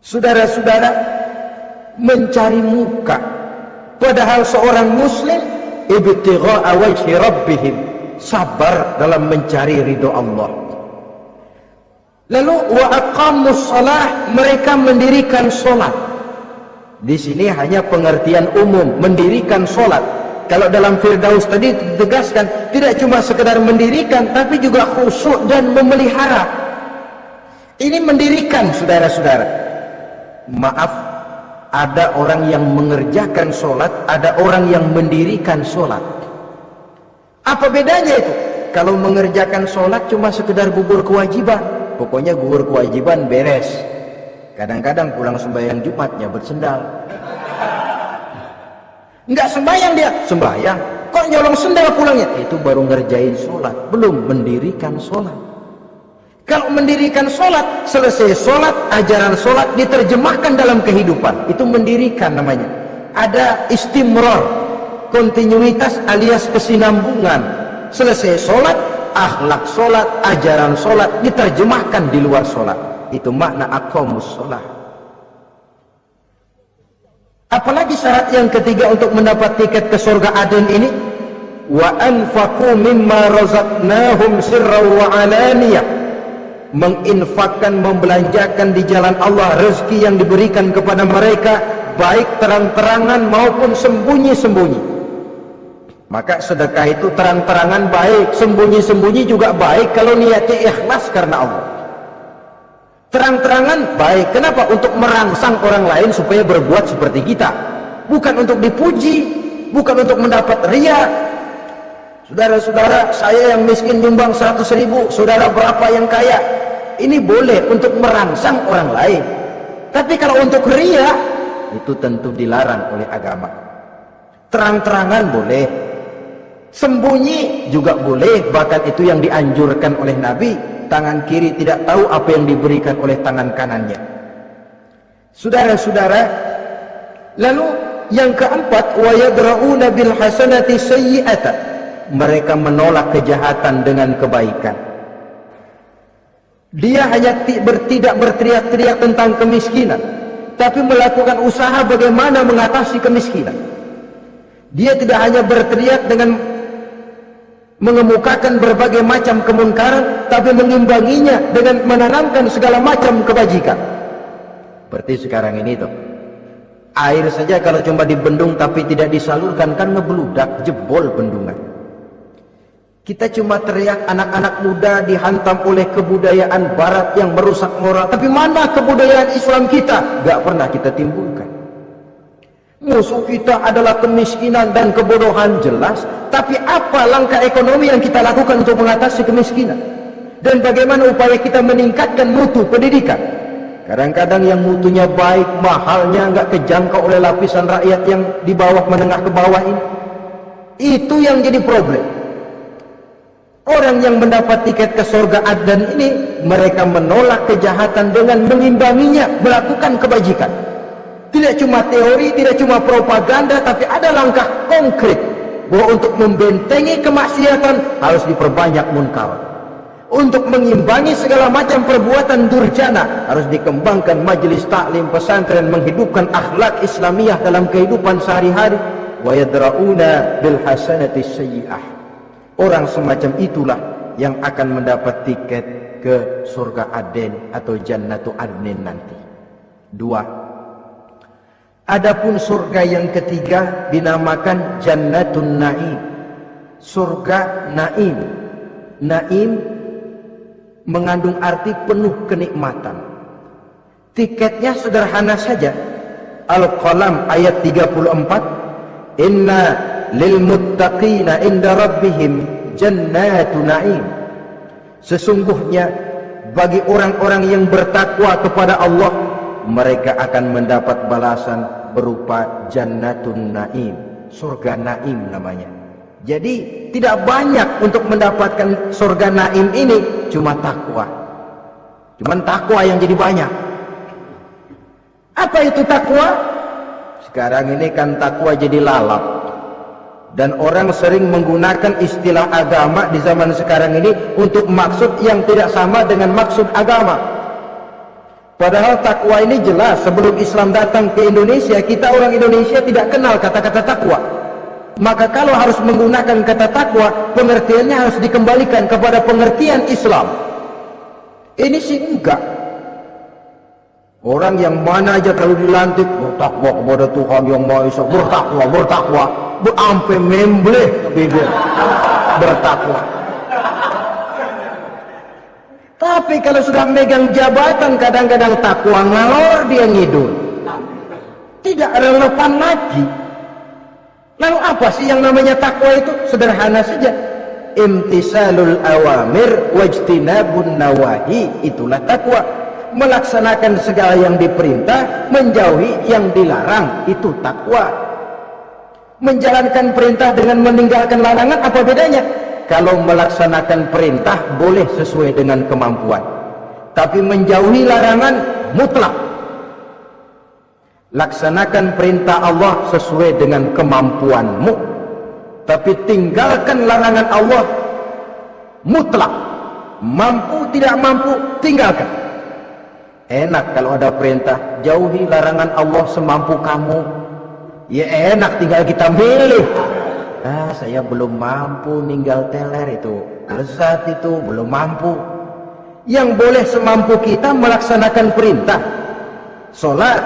Saudara-saudara, mencari muka, padahal seorang muslim ibtigha'a wajhi rabbihim, sabar dalam mencari ridho Allah. Lalu wa aqamus shalah, mereka mendirikan salat. Di sini hanya pengertian umum, mendirikan salat. Kalau dalam Firdaus tadi ditegaskan, tidak cuma sekedar mendirikan, tapi juga khusyuk dan memelihara. Ini mendirikan, saudara-saudara. Maaf, Ada orang yang mengerjakan sholat, ada orang yang mendirikan sholat. Apa bedanya itu? Kalau mengerjakan sholat cuma sekedar gugur kewajiban, pokoknya gugur kewajiban beres. Kadang-kadang pulang sembahyang Jumatnya bersendal. Enggak sembahyang dia, sembahyang. Kok nyolong sendal pulangnya? Itu baru ngerjain sholat, belum mendirikan sholat. Kalau mendirikan sholat, selesai sholat, ajaran sholat diterjemahkan dalam kehidupan. Itu mendirikan namanya. Ada istimrar, kontinuitas alias kesinambungan. Selesai sholat, akhlak sholat, ajaran sholat diterjemahkan di luar sholat. Itu makna aqamus sholat. Apalagi syarat yang ketiga untuk mendapat tiket ke surga Aden ini? Wa anfaqu mimma razaqnahum sirran wa alaniyah. Menginfakkan, membelanjakan di jalan Allah rezeki yang diberikan kepada mereka, baik terang-terangan maupun sembunyi-sembunyi. Maka sedekah itu terang-terangan baik, sembunyi-sembunyi juga baik kalau niatnya ikhlas karena Allah. Terang-terangan baik, kenapa? Untuk merangsang orang lain supaya berbuat seperti kita, bukan untuk dipuji, bukan untuk mendapat riya. Saudara-saudara, saya yang miskin nyumbang 100.000, saudara berapa yang kaya? Ini boleh untuk merangsang orang lain. Tapi kalau untuk riya, itu tentu dilarang oleh agama. Terang-terangan boleh, sembunyi juga boleh, bahkan itu yang dianjurkan oleh Nabi. Tangan kiri tidak tahu apa yang diberikan oleh tangan kanannya. Saudara-saudara, lalu yang keempat, wa yadra'una bil hasanati sayyi'ata. Mereka menolak kejahatan dengan kebaikan. Dia hanya tidak berteriak-teriak tentang kemiskinan, tapi melakukan usaha bagaimana mengatasi kemiskinan. Dia tidak hanya berteriak dengan mengemukakan berbagai macam kemunkaran, tapi mengimbanginya dengan menanamkan segala macam kebajikan. Seperti sekarang ini tuh, air saja kalau cuma dibendung tapi tidak disalurkan kan ngebludak, jebol bendungan. Kita cuma teriak anak-anak muda dihantam oleh kebudayaan barat yang merusak moral. Tapi mana kebudayaan Islam kita? Gak pernah kita timbulkan. Musuh kita adalah kemiskinan dan kebodohan, jelas. Tapi apa langkah ekonomi yang kita lakukan untuk mengatasi kemiskinan? Dan bagaimana upaya kita meningkatkan mutu pendidikan? Kadang-kadang yang mutunya baik, mahalnya gak kejangkau oleh lapisan rakyat yang di bawah, menengah ke bawah ini. Itu yang jadi problem. Orang yang mendapat tiket ke surga Aden ini, mereka menolak kejahatan dengan mengimbanginya, melakukan kebajikan. Tidak cuma teori, tidak cuma propaganda, tapi ada langkah konkret bahwa untuk membentengi kemaksiatan harus diperbanyak munkar. Untuk mengimbangi segala macam perbuatan durjana harus dikembangkan majelis taklim pesantren, menghidupkan akhlak Islamiyah dalam kehidupan sehari-hari. Wa yadra'una bil hasanati sayyi'ah. Orang semacam itulah yang akan mendapat tiket ke surga Aden atau Jannatu Adnin nanti. Dua. Adapun surga yang ketiga dinamakan Jannatun Naim. Surga Naim. Naim mengandung arti penuh kenikmatan. Tiketnya sederhana saja. Al-Qalam ayat 34. Inna lil muttaqina inda rabbihim jannatu na'im. Sesungguhnya bagi orang-orang yang bertakwa kepada Allah, mereka akan mendapat balasan berupa jannatun na'im, surga Naim namanya. Jadi tidak banyak untuk mendapatkan surga Naim ini, cuma takwa. Cuman takwa yang jadi banyak. Apa itu takwa? Sekarang ini kan takwa jadi lalap. Dan orang sering menggunakan istilah agama di zaman sekarang ini untuk maksud yang tidak sama dengan maksud agama. Padahal takwa ini jelas, sebelum Islam datang ke Indonesia, kita orang Indonesia tidak kenal kata-kata takwa. Maka kalau harus menggunakan kata takwa, pengertiannya harus dikembalikan kepada pengertian Islam. Ini sih enggak. Orang yang mana aja kalau dilantik bertakwa kepada Tuhan yang Maha Esa, bertakwa, sampai membleh bibir bertakwa. Tapi kalau sudah megang jabatan, kadang-kadang takwa ngalor dia ngidul. Tidak relevan lagi. Lalu apa sih yang namanya takwa itu? Sederhana saja. Imtisalul awamir wajtinabun nawahi, itulah takwa. Melaksanakan segala yang diperintah, menjauhi yang dilarang, itu takwa. Menjalankan perintah dengan meninggalkan larangan, apa bedanya? Kalau melaksanakan perintah boleh sesuai dengan kemampuan, tapi menjauhi larangan mutlak. Laksanakan perintah Allah sesuai dengan kemampuanmu, tapi tinggalkan larangan Allah mutlak. Mampu tidak mampu, tinggalkan. Enak kalau ada perintah, jauhi larangan Allah semampu kamu. Ya enak, tinggal kita milih. Saya belum mampu ninggal teler itu, lezat itu, belum mampu. Yang boleh semampu kita melaksanakan perintah. Sholat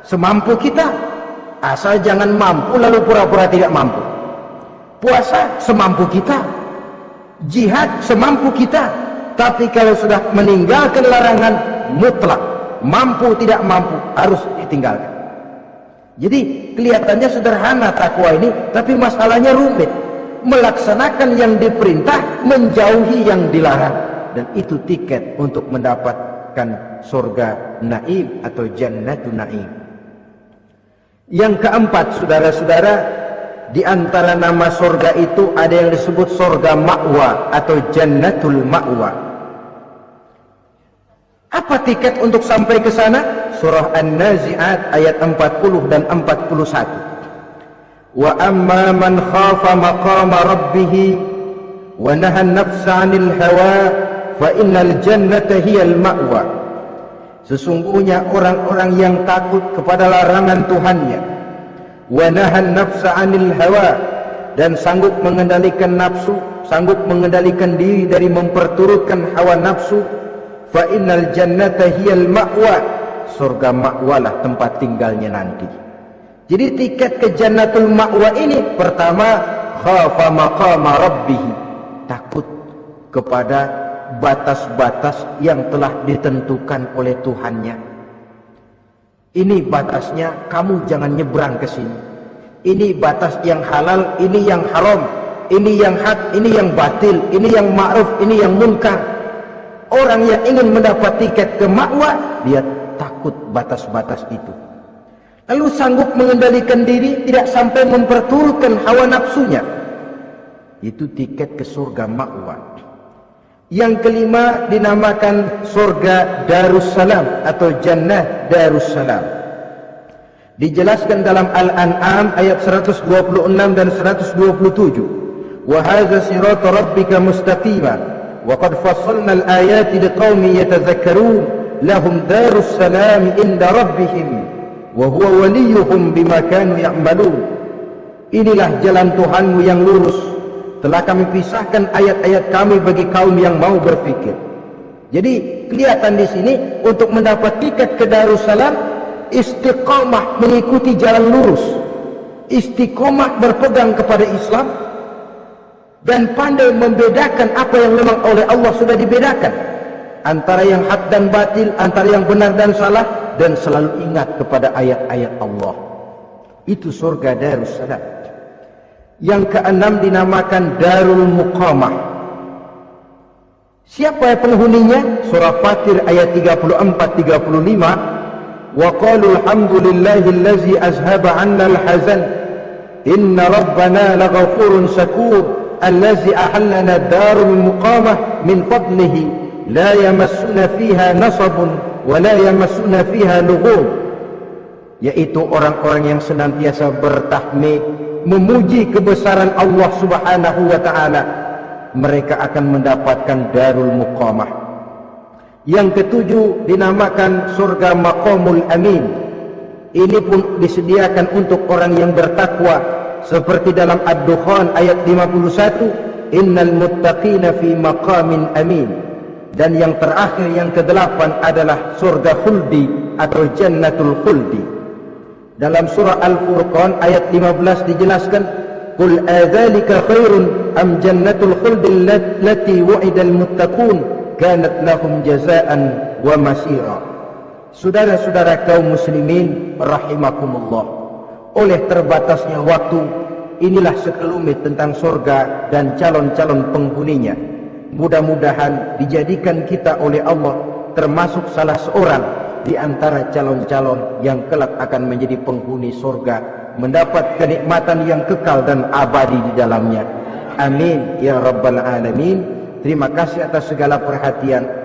semampu kita, asal jangan mampu lalu pura-pura tidak mampu. Puasa semampu kita, jihad semampu kita. Tapi kalau sudah meninggalkan larangan mutlak, mampu tidak mampu harus ditinggalkan. Jadi kelihatannya sederhana takwa ini, tapi masalahnya rumit. Melaksanakan yang diperintah, menjauhi yang dilarang, dan itu tiket untuk mendapatkan surga naim atau jannatun naim. Yang keempat, saudara-saudara, di antara nama surga itu ada yang disebut surga ma'wa atau jannatul ma'wa. Apa tiket untuk sampai ke sana? Surah An-Nazi'at ayat 40 dan 41. Wa amma man khafa maqama rabbih wa naha an-nafsa 'anil hawa fa innal jannata hiyal ma'wa. Sesungguhnya orang-orang yang takut kepada larangan Tuhannya, wa naha an-nafsa 'anil hawa, dan sanggup mengendalikan nafsu, sanggup mengendalikan diri dari memperturutkan hawa nafsu, fa innal jannata hiyal ma'wa, surga ma'walah tempat tinggalnya nanti. Jadi tiket ke jannatul ma'wa ini, pertama khafa maqama rabbih, takut kepada batas-batas yang telah ditentukan oleh Tuhannya. Ini batasnya, kamu jangan nyebrang ke sini. Ini batas yang halal, ini yang haram, ini yang hak, ini yang batil, ini yang ma'ruf, ini yang munkar. Orang yang ingin mendapat tiket ke ma'wa, dia takut batas-batas itu. Lalu sanggup mengendalikan diri, tidak sampai memperturutkan hawa nafsunya. Itu tiket ke surga ma'wa. Yang kelima dinamakan surga Darussalam atau Jannah Darussalam. Dijelaskan dalam Al-An'am ayat 126 dan 127. Wa hadza siratu rabbika mustaqima wa qad fassalna al-ayati liqaumin yatadhakkarun lahum darussalam inda rabbihim wa huwa waliyuhum bima kanu ya'malun. Inilah jalan Tuhanmu yang lurus. Telah kami pisahkan ayat-ayat kami bagi kaum yang mau berfikir. Jadi kelihatan di sini untuk mendapat tiket ke Darussalam, istiqomah mengikuti jalan lurus, istiqomah berpegang kepada Islam, dan pandai membedakan apa yang memang oleh Allah sudah dibedakan, antara yang hak dan batil, antara yang benar dan salah, dan selalu ingat kepada ayat-ayat Allah. Itu surga Darussalam. Yang keenam dinamakan Darul Muqamah. Siapa penghuninya? Surah Fatir ayat 34-35. Wa qalu alhamdulillahillazi azhaba 'anna al-hazan inna rabbana laghafurun shakur allazi ahallana darul muqamah min fadlihi la yamassuna fiha nasabun wa la yamassuna fiha lughub. Yaitu orang-orang yang senantiasa bertahmid, memuji kebesaran Allah Subhanahu wa ta'ala, mereka akan mendapatkan Darul Muqamah. Yang ketujuh dinamakan surga Maqamul Amin. Ini pun disediakan untuk orang yang bertakwa, seperti dalam Ad-Dukhan ayat 51, innal muttaqina fi maqamin amin. Dan yang terakhir, yang kedelapan adalah surga khuldi atau jannatul khuldi. Dalam surah Al-Furqan ayat 15 dijelaskan, qul adzalika khairun am jannatul khuldi allati wu'idal muttaqun kanat lahum jazaa'an wa masira. Saudara-saudara kaum muslimin rahimakumullah, oleh terbatasnya waktu, inilah sekelumit tentang surga dan calon-calon penghuninya. Mudah-mudahan dijadikan kita oleh Allah termasuk salah seorang di antara calon-calon yang kelak akan menjadi penghuni surga, mendapat kenikmatan yang kekal dan abadi di dalamnya. Amin ya rabbal alamin. Terima kasih atas segala perhatian.